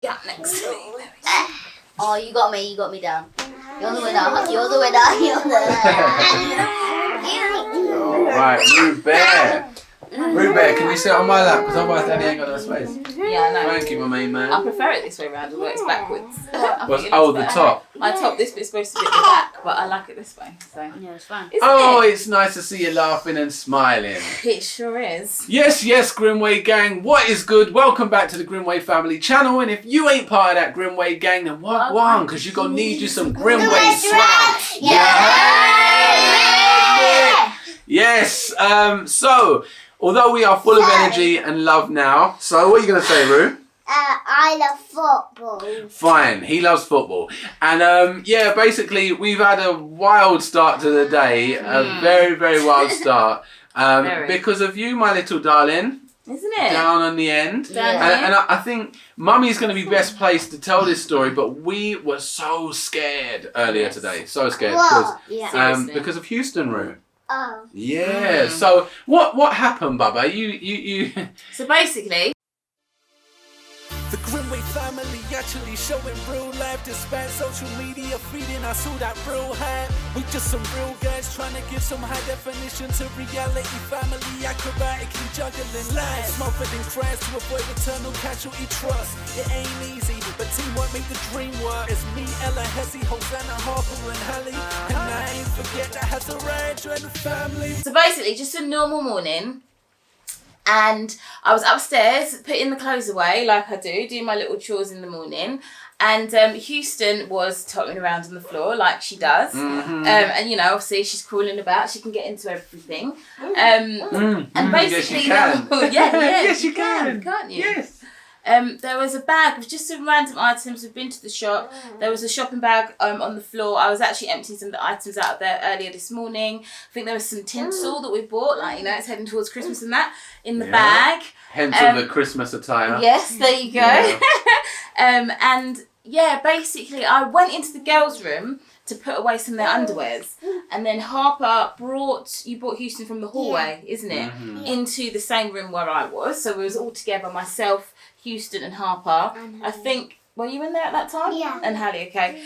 Yeah, next. Oh, you got me down. You're the winner. You're the winner. You're the Alright, Rude Bear. Rude Bear, can you sit on my lap? Because otherwise Daddy ain't got no space. Yeah, I know. Thank you, my main man. I prefer it this way around, although it's backwards. The top. My top, this bit's supposed to be at the back, but I like it this way. So Yeah, it's fine. It's nice to see you laughing and smiling. It sure is. Yes, Grimwade Gang. What is good? Welcome back to the Grimwade family channel. And if you ain't part of that Grimwade Gang, then what on? Because you're going to need you some Grimwade swag. Yeah! Yes. So, although we are full of energy and love now, so what are you going to say, Rue? I love football. Fine, he loves football. And basically we've had a wild start to the day. A very, very wild start. Because of you, my little darling. Isn't it? Down on the end. And I think Mummy's going to be best placed to tell this story, but we were so scared earlier today. So scared. Because of Houston, Rue. Oh. Yeah. So what happened, Bubba? You So basically, the Grimwade family actually showing real life despite social media feeding us all that real hype. We just some real guys trying to give some high definition to reality. Family acrobatically juggling life, smothered in cracks to avoid eternal casualty trust. It ain't easy, but teamwork make the dream work. It's me, Ella, Hesse, Hosanna, Harper and Hallie. And I ain't forget that has a rage and the family. so basically just a normal morning. And I was upstairs putting the clothes away like I do my little chores in the morning. And Houston was tottering around on the floor like she does. And you know, obviously she's crawling about. She can get into everything. And basically, yes, you can. Can't you? Yes. There was a bag with just some random items. We've been to the shop. There was a shopping bag on the floor. I was actually emptying some of the items out of there earlier this morning. I think there was some tinsel that we bought, like, you know, it's heading towards Christmas and that, in the bag. Hence all the Christmas attire. Yes, there you go. Yeah. And yeah, basically I went into the girls' room to put away some of their underwears, and then Harper brought Houston from the hallway, isn't it, into the same room where I was. So we was all together, myself, Houston and Harper. I think, were you in there at that time? Yeah. And Hallie, okay.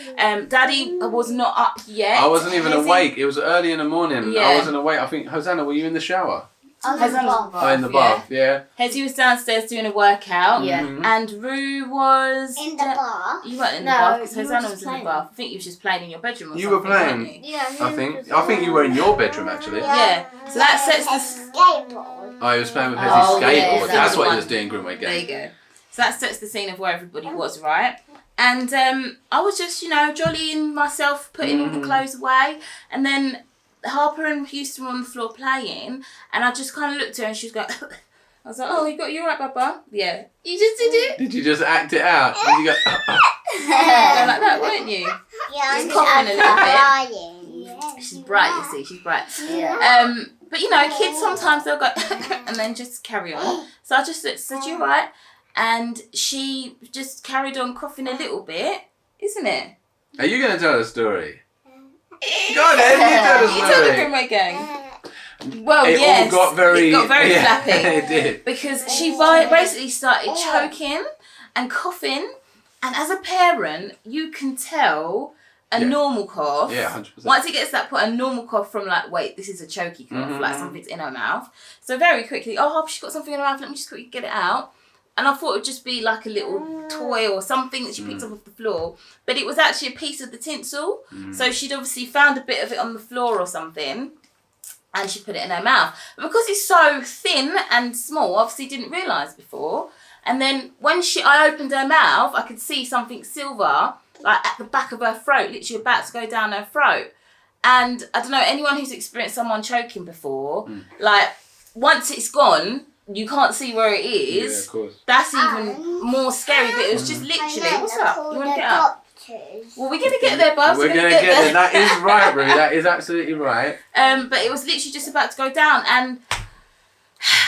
Daddy was not up yet. I wasn't even awake. It was early in the morning. Yeah. I wasn't awake. I think, Hosanna, were you in the shower? I was in the bath. Oh, in the bath, yeah. Hezzy was downstairs doing a workout. Yeah. And Rue was... In the bath. You weren't in the No, bath because you were Hosanna just was in the playing. bath. I think you were just playing in your bedroom or You something, were playing? weren't you? Yeah, I think you were in your bedroom, actually. Yeah. So that sets the... skateboard. Oh, he was playing with his Oh, skateboard. yeah, That's the what he one. was doing, Grimwade There you Gang. go. So that sets the scene of where everybody was, right? And I was just, you know, jollying myself, putting all the clothes away. And then Harper and Houston were on the floor playing. And I just kind of looked at her and she was going... I was like, oh, you all right, Bubba? Yeah. You just did it? Did you just act it out? Did you go, You're like that, weren't you? Yeah, Just coughing a little bit. crying. Yeah. She's bright, you see. She's bright. Yeah. But, you know, kids sometimes they'll go... and then just carry on. So I just said, you all right? And she just carried on coughing a little bit, isn't it? Are you going to tell the story? Go on then, you tell the You tell the story. Grimwade Gang. Well, It yes. all got very... It got very flappy. It did. Because she basically started choking and coughing. And as a parent, you can tell a normal cough. Yeah, 100%. Once it gets to that point, a normal cough from like, wait, this is a choky cough, like something's in her mouth. So very quickly, oh, she's got something in her mouth, let me just quickly get it out. And I thought it would just be like a little toy or something that she picked up off the floor. But it was actually a piece of the tinsel. So she'd obviously found a bit of it on the floor or something. And she put it in her mouth. But because it's so thin and small, obviously didn't realise before. And then when I opened her mouth, I could see something silver, like at the back of her throat, literally about to go down her throat. And I don't know, anyone who's experienced someone choking before, like once it's gone, you can't see where it is. Yeah, of course. That's even more scary. But it was just literally, what's up? You want to get up? Well, we're going to get there, Buzz. We're going to get there. That is right, Rue. That is absolutely right. But it was literally just about to go down. And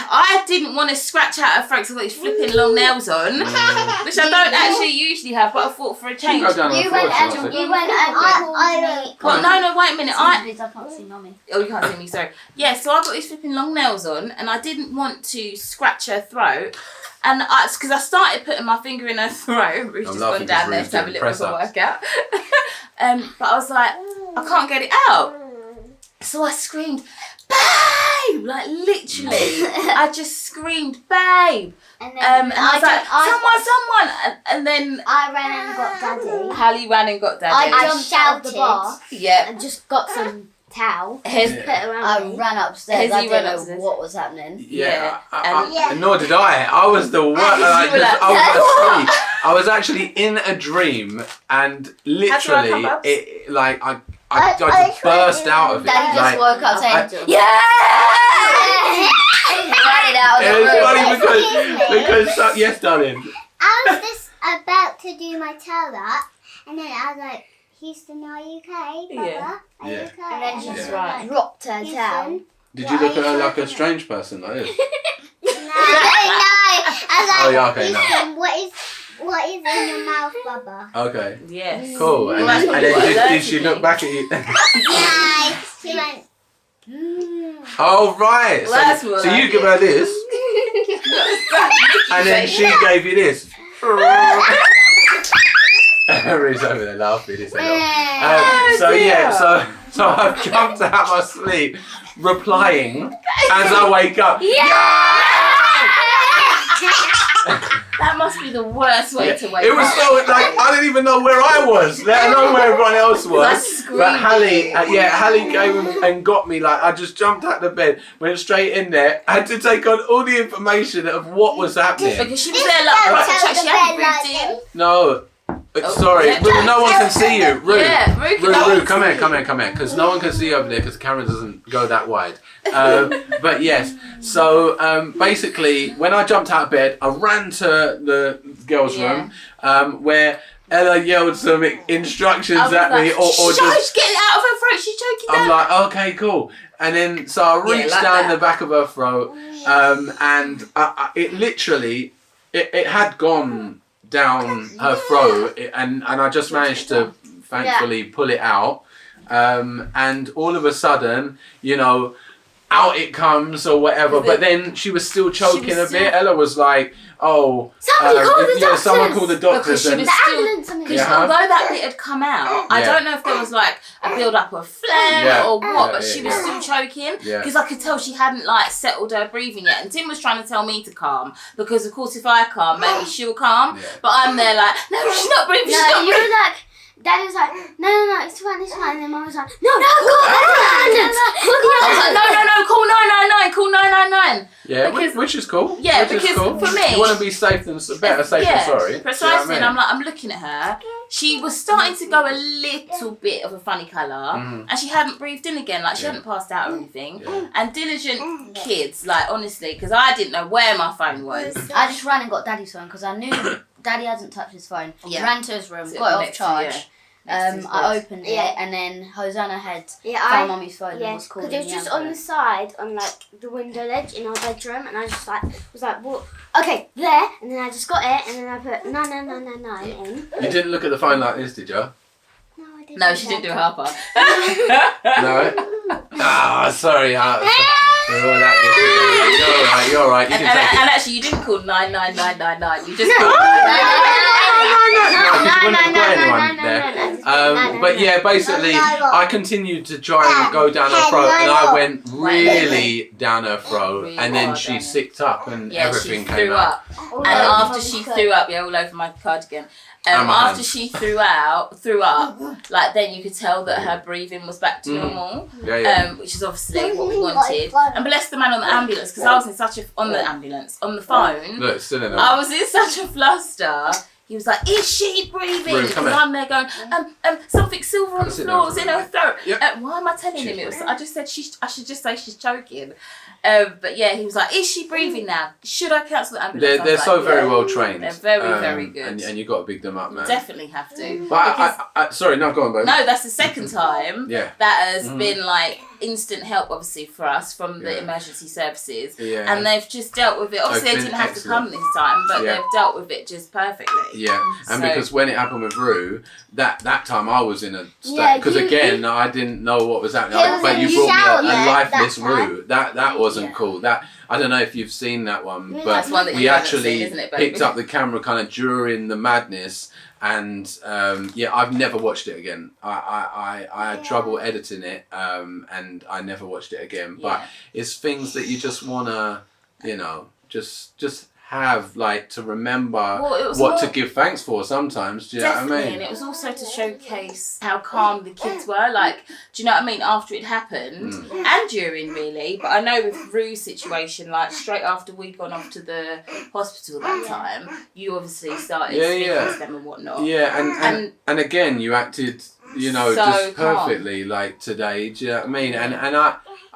I didn't want to scratch out her throat because I've got these flipping long nails on, which I don't actually usually have, but I thought for a change. You go down on the floor, You went and Well, no, wait a minute. I can't see Mummy. Oh, you can't see me, sorry. Yeah, so I got these flipping long nails on and I didn't want to scratch her throat. And because I started putting my finger in her throat. Ruth's just gone down there to have a little bit of a workout. But I was like, I can't get it out. So I screamed, babe! Like literally, I just screamed, babe. And And I was like, someone. And then I ran and got Daddy. Hallie ran and got Daddy. I jumped out of the bar Yeah. and just got some towel. Hez- Put it around I me. ran upstairs. Hezzy I didn't ran know upstairs. what was happening. Yeah, And- nor did I. I was the worst. I were like, was asleep. I was actually in a dream, and literally, come up? it like I I just burst out of it. Daddy just Like, woke up saying, I- yeah! Ran it out of it the was room. funny because yes, darling. I was just about to do my tail up, and then I was like, Houston, are you okay, Baba? Yeah. Are you Yeah. okay? And then she Yeah. just Right. dropped her Houston? towel. Did you look at her like a strange person like this? No, I was like, Oh, yeah, okay, no. Houston, what is in your mouth, Baba? Okay, Yes. cool. And, Well, that's and probably what I then learned did she to look do. back at you? Yeah, she went, Oh right. Well, that's So, what so I you did. give her this, and then she gave you this. Ruth's over there laughing. It's so dear. yeah, so I've jumped out my sleep, replying as I wake up. That must be the worst way to wake It was up. so like I didn't even know where I was, let alone where everyone else I was. screamed. But Hallie, Hallie came and got me. Like I just jumped out of bed, went straight in there, had to take on all the information of what was happening. Because she was there like proper chat. She hadn't breathed in. No, sorry, yeah. Ruth, no one can see you. Ruth, Yeah, Ruth, come here, because no one can see you over there because the camera doesn't go that wide. But yes, so basically, when I jumped out of bed, I ran to the girls' room where Ella yelled some instructions at me, or just get it out of her throat. She's choking down. I'm like, okay, cool. And then so I reached like down that. the back of her throat, and it literally, it had gone down her throat, and I just managed to thankfully pull it out, and all of a sudden, you know, out it comes or whatever. But then she was still choking a bit. Ella was like, "Oh, Somebody call the doctors." someone call the doctors." Because she And was the still. ambulance, something. Because Yeah. although that bit had come out, I Yeah. don't know if there was like a build up of phlegm Yeah. or what, Yeah, but yeah, she was yeah. still choking Yeah. because I could tell she hadn't like settled her breathing yet. And Tim was trying to tell me to calm because of course if I calm, maybe she'll calm. Yeah. But I'm there like, no, she's not breathing. She's No, not you breathing. were like, Daddy was like, no, it's fine. And then Mum was like, no, call ambulance. I was like, no, call 999, call 999. yeah, because- which is cool. Yeah, which is because cool. for me- you want to be safe than better safe than sorry. Precisely. Do you know what I mean? And I'm like, I'm looking at her. She was starting to go a little bit of a funny colour, and she hadn't breathed in again. Like she hadn't passed out or anything. Yeah. And diligent kids, like honestly, because I didn't know where my phone was. I just ran and got Daddy's phone because I knew Daddy hasn't touched his phone. Yeah. Ran to his room, So got it off next to- charge. yeah. Next to his I bed. opened Yeah. it, and then Hosanna had Yeah, found Mummy's phone and yeah, was calling because it was the just on the ambulance. side, on like the window ledge in our bedroom, and I just like was like, what? Okay, there, and then I just got it, and then I put 99999 in. You didn't look at the phone like this, did you? No, I didn't. No, do she that. didn't do her part. No. Ah, sorry. We're all that good. You're all right. You And, can take it. and actually, you didn't call 99999. You just No, called. But yeah, basically, I continued to try and go down her throat, and I went really down her throat, and then she sicked up, and Yeah, everything she came threw out. up. And after she threw up, all over my cardigan. And my After hands. she threw up, like then you could tell that her breathing was back to normal, Yeah. which is obviously what we wanted. And bless the man on the ambulance, because I was in such a on the phone. Look, still in I her. was in such a fluster. He was like, "Is she breathing?" Ruth, come Because here. I'm there going, something silver on the Sit floor down was for in a her minute. throat. Yep. Why am I telling him it was? I just said I should just say she's choking. But yeah, he was like, "Is she breathing now? Should I cancel the ambulance?" I They're was so like, very "Yeah." well trained. They're very, very good. And you got to big them up, man. Definitely have to. But Because- I sorry, no, go on, baby. no, that's the second time Yeah. that has been like instant help, obviously, for us from the Yeah. emergency services. Yeah. And they've just dealt with it. Obviously, They've they been didn't have to excellent. come this time, but Yeah. they've dealt with it just perfectly. Yeah, and So- because when it happened with Rue, that time I was in a Yeah, state, because you- again I didn't know what was happening. He was but in you the brought me shower a that lifeless time. Rue. That wasn't Yeah. cool. That I don't know if you've seen that one, but That's one that we you haven't actually seen, isn't it, baby? picked up the camera kind of during the madness, and yeah, I've never watched it again. I had trouble editing it, and I never watched it again. But it's things that you just wanna, you know, just have, like, to remember what to give thanks for sometimes. Do you know what I mean? And it was also to showcase how calm the kids were. Like, do you know what I mean? After it happened and during, really. But I know with Rue's situation, like straight after we'd gone off to the hospital that time, you obviously started speaking to them and whatnot. Yeah, and again, you acted, you know, so just perfectly, like today. Do you know what I mean? And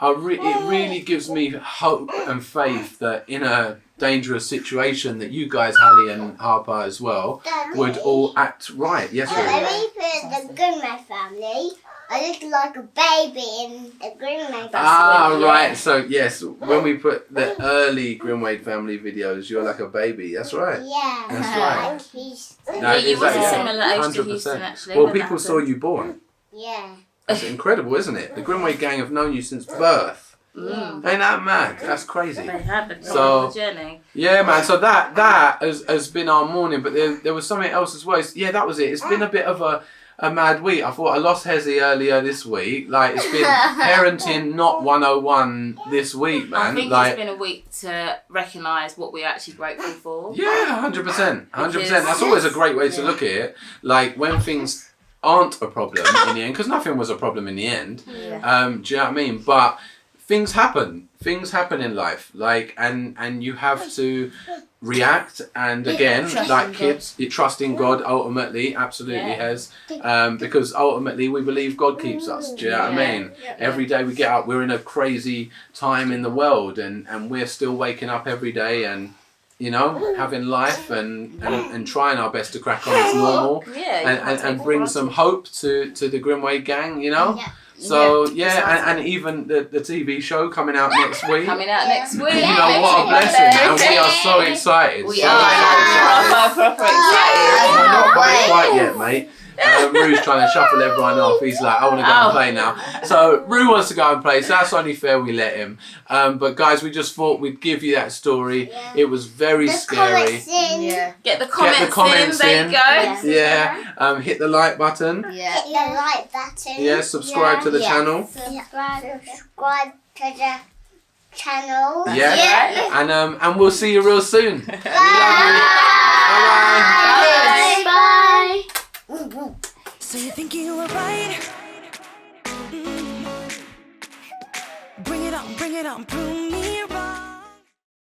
it really gives me hope and faith that in a dangerous situation that you guys, Hallie and Harper as well, would all act right. Yes, When we put the Grimwade family, I look like a baby in the Grimwade family. Right. So yes, when we put the early Grimwade family videos, you're like a baby. That's right. Yeah. That's right. No, you was a exactly. similar age to 100%. Houston, actually. Well, when that people saw happened. you born. Yeah. That's incredible, isn't it? The Grimwade Gang have known you since birth. Ain't that mad? That's crazy. They have been So- on the journey. Yeah, man. So that has been our morning, but there was something else as well. Yeah, that was it. It's been a bit of a mad week. I thought I lost Hezzy earlier this week. Like, it's been parenting not 101 this week, man. I think like, it's been a week to recognise what we're actually grateful for. yeah, 100%. That's always a great way to look at it. Like, when things aren't a problem in the end, because nothing was a problem in the end. Do you know what I mean? But things happen in life, like, and you have to react, and again, like kids, you trust in God ultimately, absolutely has, because ultimately we believe God keeps us. Do you know what I mean? Every day we get up, we're in a crazy time in the world, and we're still waking up every day and, you know, having life and trying our best to crack on as normal, and bring some hope to the Grimwade Gang, you know. So and even the TV show coming out next week. Coming out next week. You know, what a blessing, and we are so excited. We are proper excited. We're not quite yet, mate. Rue's trying to shuffle everyone off. He's like, I want to go and play now. So Rue wants to go and play, so that's only fair we let him. But guys, we just thought we'd give you that story. It was very scary. Get the comments in. There you go. Yeah. Hit the like button. Yeah. Hit the like button. Yeah, subscribe to the channel. Subscribe to the channel. Yeah. And we'll see you real soon. We love you. Bye-bye. Bye. So you think you were right? Bring it on, prove me